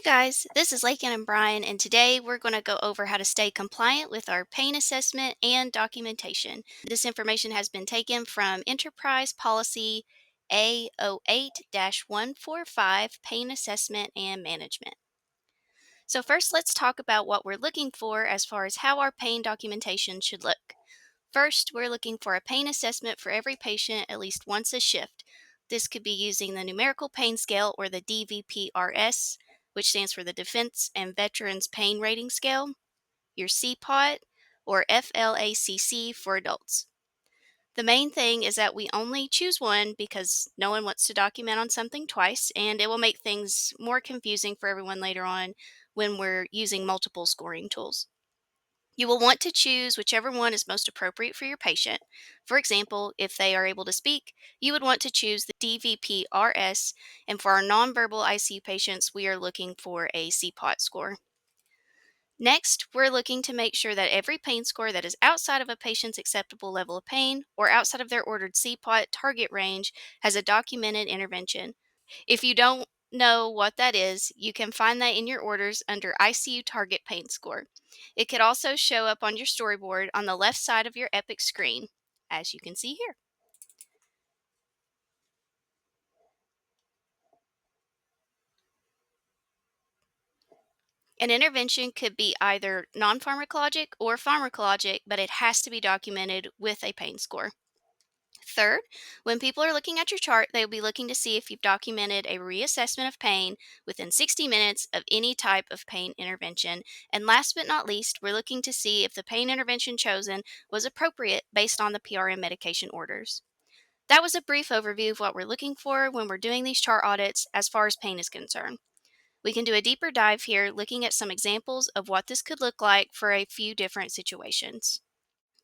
Guys, this is Lakin and Brian, and today we're going to go over how to stay compliant with our pain assessment and documentation. This information has been taken from Enterprise Policy A08-145 Pain Assessment and Management. So, first, let's talk about what we're looking for as far as how our pain documentation should look. First, we're looking for a pain assessment for every patient at least once a shift. This could be using the numerical pain scale or the DVPRS, which stands for the Defense and Veterans Pain Rating Scale, your CPOT, or FLACC for adults. The main thing is that we only choose one because no one wants to document on something twice, and it will make things more confusing for everyone later on when we're using multiple scoring tools. You will want to choose whichever one is most appropriate for your patient. For example, if they are able to speak, you would want to choose the DVPRS, and for our nonverbal ICU patients, we are looking for a CPOT score. Next, we're looking to make sure that every pain score that is outside of a patient's acceptable level of pain or outside of their ordered CPOT target range has a documented intervention. If you don't know what that is, you can find that in your orders under ICU Target Pain Score. It could also show up on your storyboard on the left side of your Epic screen, as you can see here. An intervention could be either non-pharmacologic or pharmacologic, but it has to be documented with a pain score. Third, when people are looking at your chart, they will be looking to see if you've documented a reassessment of pain within 60 minutes of any type of pain intervention. And last but not least, we're looking to see if the pain intervention chosen was appropriate based on the PRM medication orders. That was a brief overview of what we're looking for when we're doing these chart audits as far as pain is concerned. We can do a deeper dive here looking at some examples of what this could look like for a few different situations.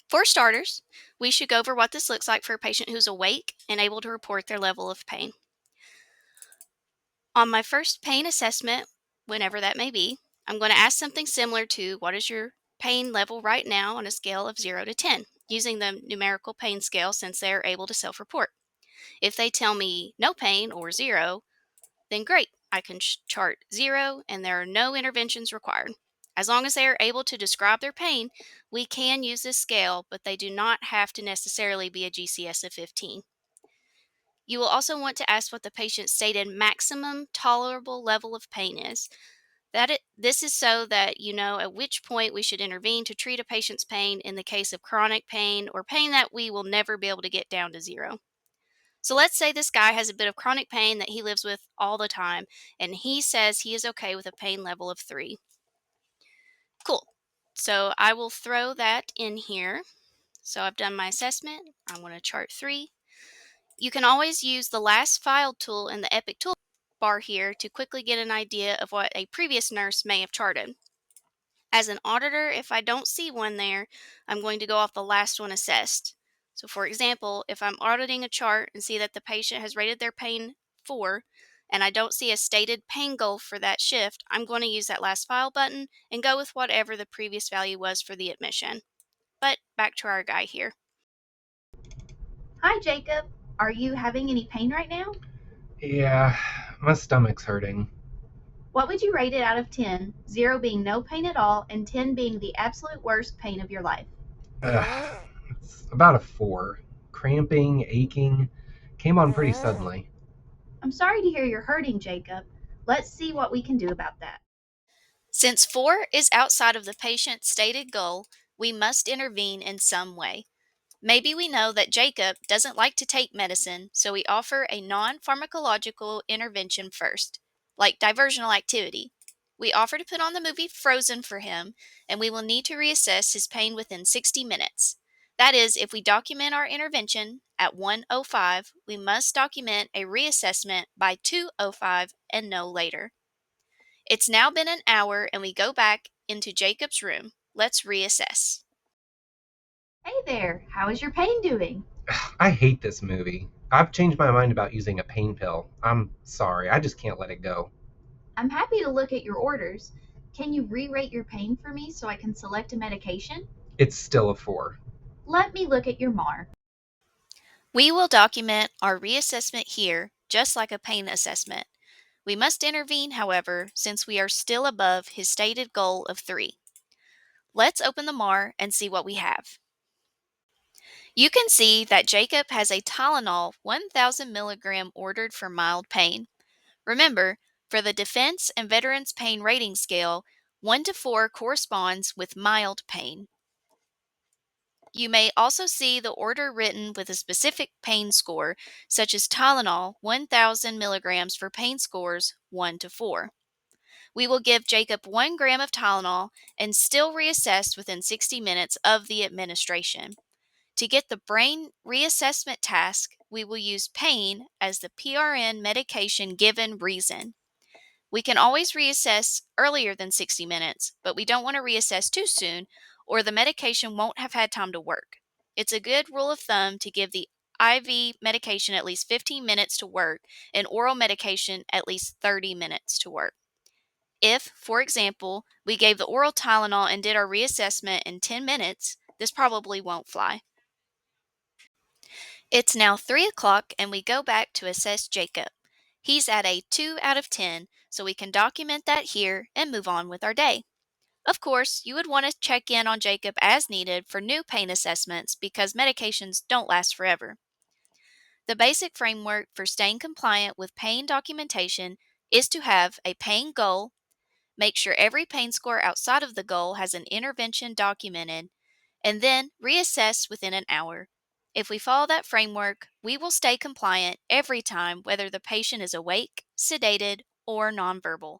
For starters, we should go over what this looks like for a patient who's awake and able to report their level of pain. On my first pain assessment, whenever that may be, I'm going to ask something similar to what is your pain level right now on a scale of 0 to 10, using the numerical pain scale since they are able to self-report. If they tell me no pain or 0, then great, I can chart 0 and there are no interventions required. As long as they are able to describe their pain, we can use this scale, but they do not have to necessarily be a GCS of 15. You will also want to ask what the patient's stated maximum tolerable level of pain is. This is so that you know at which point we should intervene to treat a patient's pain in the case of chronic pain or pain that we will never be able to get down to 0. So let's say this guy has a bit of chronic pain that he lives with all the time, and he says he is okay with a pain level of 3. Cool. So I will throw that in here. So I've done my assessment. I want to chart 3. You can always use the last filed tool in the Epic toolbar here to quickly get an idea of what a previous nurse may have charted. As an auditor, if I don't see one there, I'm going to go off the last one assessed. So for example, if I'm auditing a chart and see that the patient has rated their pain 4, and I don't see a stated pain goal for that shift, I'm going to use that last file button and go with whatever the previous value was for the admission. But back to our guy here. Hi, Jacob. Are you having any pain right now? Yeah, my stomach's hurting. What would you rate it out of 10, 0 being no pain at all and 10 being the absolute worst pain of your life? It's about a 4. Cramping, aching, came on pretty suddenly. I'm sorry to hear you're hurting, Jacob. Let's see what we can do about that. Since 4 is outside of the patient's stated goal, we must intervene in some way. Maybe we know that Jacob doesn't like to take medicine, so we offer a non-pharmacological intervention first, like diversional activity. We offer to put on the movie Frozen for him, and we will need to reassess his pain within 60 minutes. That is, if we document our intervention at 1:05, we must document a reassessment by 2:05 and no later. It's now been an hour, and we go back into Jacob's room. Let's reassess. Hey there, how is your pain doing? I hate this movie. I've changed my mind about using a pain pill. I'm sorry, I just can't let it go. I'm happy to look at your orders. Can you re-rate your pain for me so I can select a medication? It's still a 4. Let me look at your MAR. We will document our reassessment here, just like a pain assessment. We must intervene, however, since we are still above his stated goal of 3. Let's open the MAR and see what we have. You can see that Jacob has a Tylenol 1000 milligram ordered for mild pain. Remember, for the Defense and Veterans Pain Rating Scale, 1 to 4 corresponds with mild pain. You may also see the order written with a specific pain score, such as Tylenol 1000 milligrams for pain scores 1 to 4. We will give Jacob 1 gram of Tylenol and still reassess within 60 minutes of the administration. To get the brain reassessment task, we will use pain as the PRN medication given reason. We can always reassess earlier than 60 minutes, but we don't want to reassess too soon or the medication won't have had time to work. It's a good rule of thumb to give the IV medication at least 15 minutes to work and oral medication at least 30 minutes to work. If, for example, we gave the oral Tylenol and did our reassessment in 10 minutes, this probably won't fly. It's now 3 o'clock and we go back to assess Jacob. He's at a 2 out of 10, so we can document that here and move on with our day. Of course, you would want to check in on Jacob as needed for new pain assessments because medications don't last forever. The basic framework for staying compliant with pain documentation is to have a pain goal, make sure every pain score outside of the goal has an intervention documented, and then reassess within an hour. If we follow that framework, we will stay compliant every time, whether the patient is awake, sedated, or nonverbal.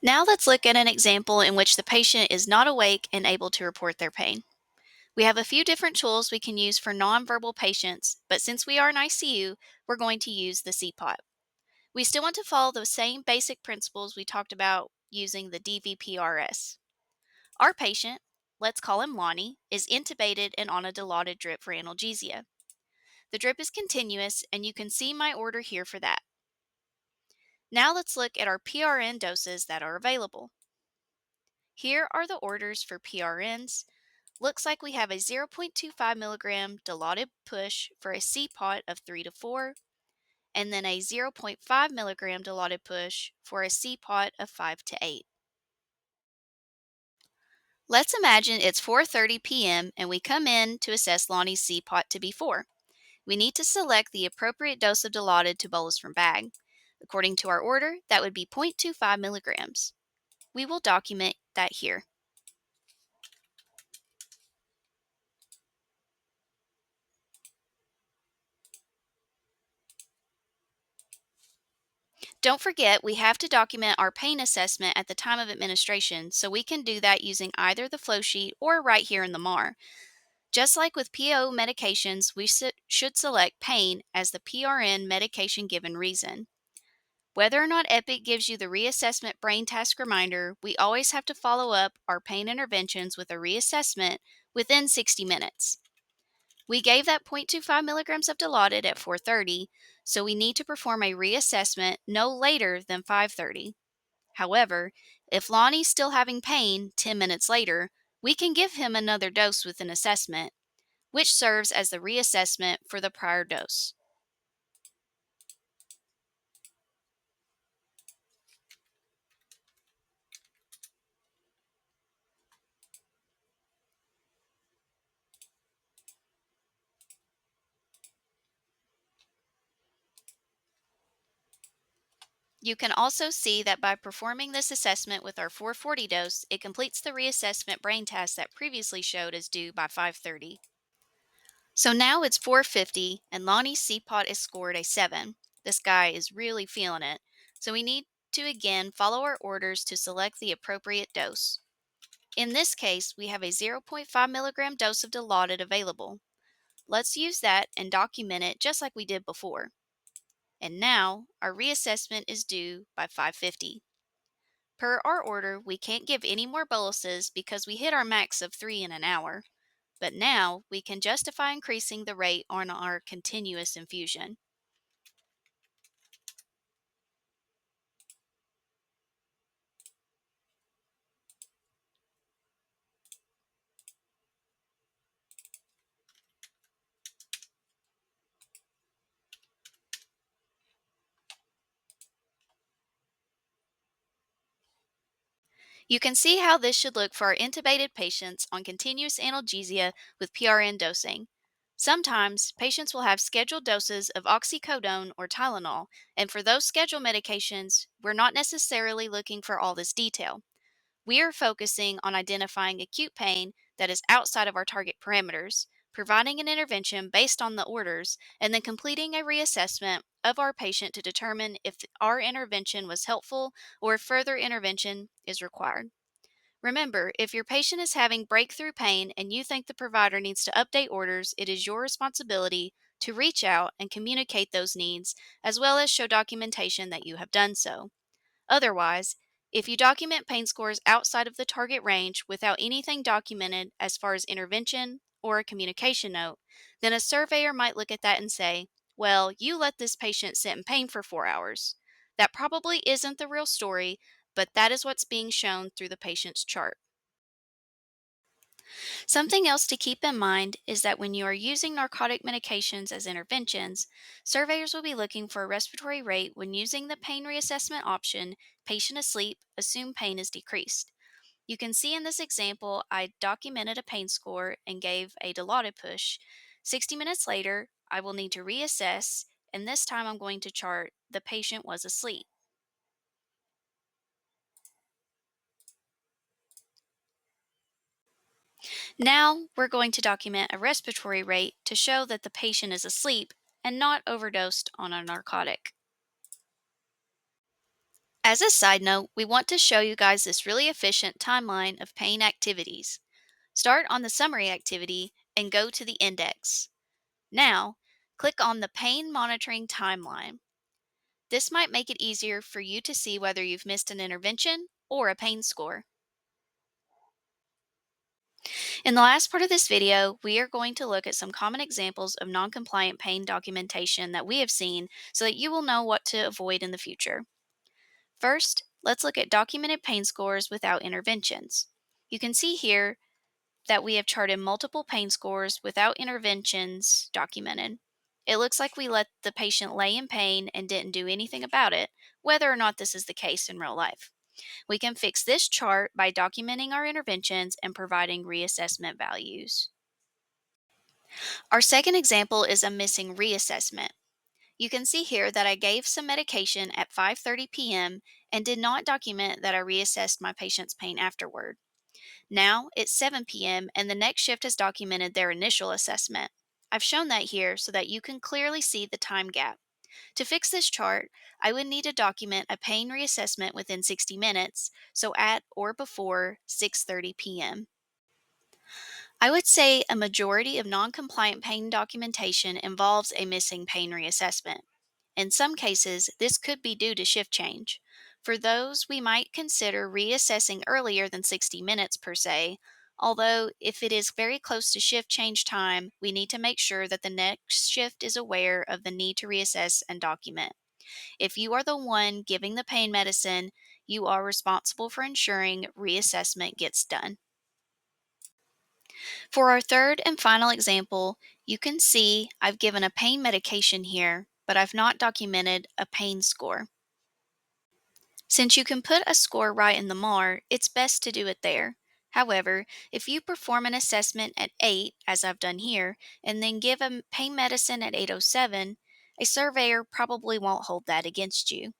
Now let's look at an example in which the patient is not awake and able to report their pain. We have a few different tools we can use for nonverbal patients, but since we are in ICU, we're going to use the CPOT. We still want to follow the same basic principles we talked about using the DVPRS. Our patient, let's call him Lonnie, is intubated and on a dilaudid drip for analgesia. The drip is continuous, and you can see my order here for that. Now let's look at our PRN doses that are available. Here are the orders for PRNs. Looks like we have a 0.25 milligram dilaudid push for a CPOT of 3 to 4, and then a 0.5 milligram dilaudid push for a CPOT of 5 to 8. Let's imagine it's 4:30 p.m. and we come in to assess Lonnie's CPOT to be 4. We need to select the appropriate dose of Dilaudid to bolus from bag. According to our order, that would be 0.25 milligrams. We will document that here. Don't forget, we have to document our pain assessment at the time of administration, so we can do that using either the flow sheet or right here in the MAR. Just like with PO medications, we should select pain as the PRN medication given reason. Whether or not Epic gives you the reassessment brain task reminder, we always have to follow up our pain interventions with a reassessment within 60 minutes. We gave that 0.25 milligrams of Dilaudid at 4:30, so we need to perform a reassessment no later than 5:30. However, if Lonnie's still having pain 10 minutes later, we can give him another dose with an assessment, which serves as the reassessment for the prior dose. You can also see that by performing this assessment with our 440 dose, it completes the reassessment brain task that previously showed as due by 5:30. So now it's 4:50 and Lonnie's CPOT is scored a 7. This guy is really feeling it. So we need to again follow our orders to select the appropriate dose. In this case, we have a 0.5 milligram dose of Dilaudid available. Let's use that and document it just like we did before. And now our reassessment is due by 5:50. Per our order, we can't give any more boluses because we hit our max of 3 in an hour, but now we can justify increasing the rate on our continuous infusion. You can see how this should look for our intubated patients on continuous analgesia with PRN dosing. Sometimes patients will have scheduled doses of oxycodone or Tylenol, and for those scheduled medications, we're not necessarily looking for all this detail. We are focusing on identifying acute pain that is outside of our target parameters, providing an intervention based on the orders, and then completing a reassessment of our patient to determine if our intervention was helpful or if further intervention is required. Remember, if your patient is having breakthrough pain and you think the provider needs to update orders, it is your responsibility to reach out and communicate those needs, as well as show documentation that you have done so. Otherwise, if you document pain scores outside of the target range without anything documented as far as intervention or a communication note, then a surveyor might look at that and say, well, you let this patient sit in pain for 4 hours. That probably isn't the real story, but that is what's being shown through the patient's chart. Something else to keep in mind is that when you are using narcotic medications as interventions, surveyors will be looking for a respiratory rate when using the pain reassessment option, patient asleep, assume pain is decreased. You can see in this example, I documented a pain score and gave a Dilaudid push. 60 minutes later, I will need to reassess, and this time I'm going to chart the patient was asleep. Now we're going to document a respiratory rate to show that the patient is asleep and not overdosed on a narcotic. As a side note, we want to show you guys this really efficient timeline of pain activities. Start on the summary activity and go to the index. Now, click on the pain monitoring timeline. This might make it easier for you to see whether you've missed an intervention or a pain score. In the last part of this video, we are going to look at some common examples of non-compliant pain documentation that we have seen so that you will know what to avoid in the future. First, let's look at documented pain scores without interventions. You can see here that we have charted multiple pain scores without interventions documented. It looks like we let the patient lay in pain and didn't do anything about it, whether or not this is the case in real life. We can fix this chart by documenting our interventions and providing reassessment values. Our second example is a missing reassessment. You can see here that I gave some medication at 5:30 p.m. and did not document that I reassessed my patient's pain afterward. Now it's 7 p.m. and the next shift has documented their initial assessment. I've shown that here so that you can clearly see the time gap. To fix this chart, I would need to document a pain reassessment within 60 minutes, so at or before 6:30 p.m. I would say a majority of non-compliant pain documentation involves a missing pain reassessment. In some cases, this could be due to shift change. For those, we might consider reassessing earlier than 60 minutes per se, although if it is very close to shift change time, we need to make sure that the next shift is aware of the need to reassess and document. If you are the one giving the pain medicine, you are responsible for ensuring reassessment gets done. For our third and final example, you can see I've given a pain medication here, but I've not documented a pain score. Since you can put a score right in the MAR, it's best to do it there. However, if you perform an assessment at 8, as I've done here, and then give a pain medicine at 8:07, a surveyor probably won't hold that against you.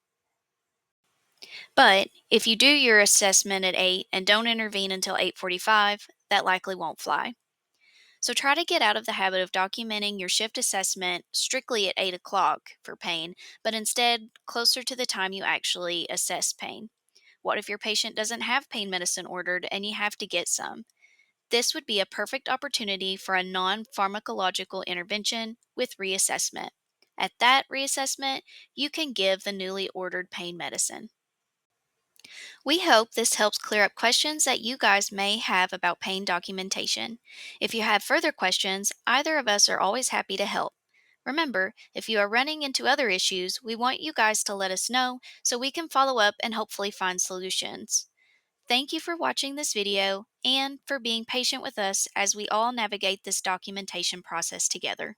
But if you do your assessment at 8 and don't intervene until 8:45, that likely won't fly. So try to get out of the habit of documenting your shift assessment strictly at 8 o'clock for pain, but instead closer to the time you actually assess pain. What if your patient doesn't have pain medicine ordered and you have to get some? This would be a perfect opportunity for a non pharmacological intervention with reassessment. At that reassessment, you can give the newly ordered pain medicine. We hope this helps clear up questions that you guys may have about pain documentation. If you have further questions, either of us are always happy to help. Remember, if you are running into other issues, we want you guys to let us know so we can follow up and hopefully find solutions. Thank you for watching this video and for being patient with us as we all navigate this documentation process together.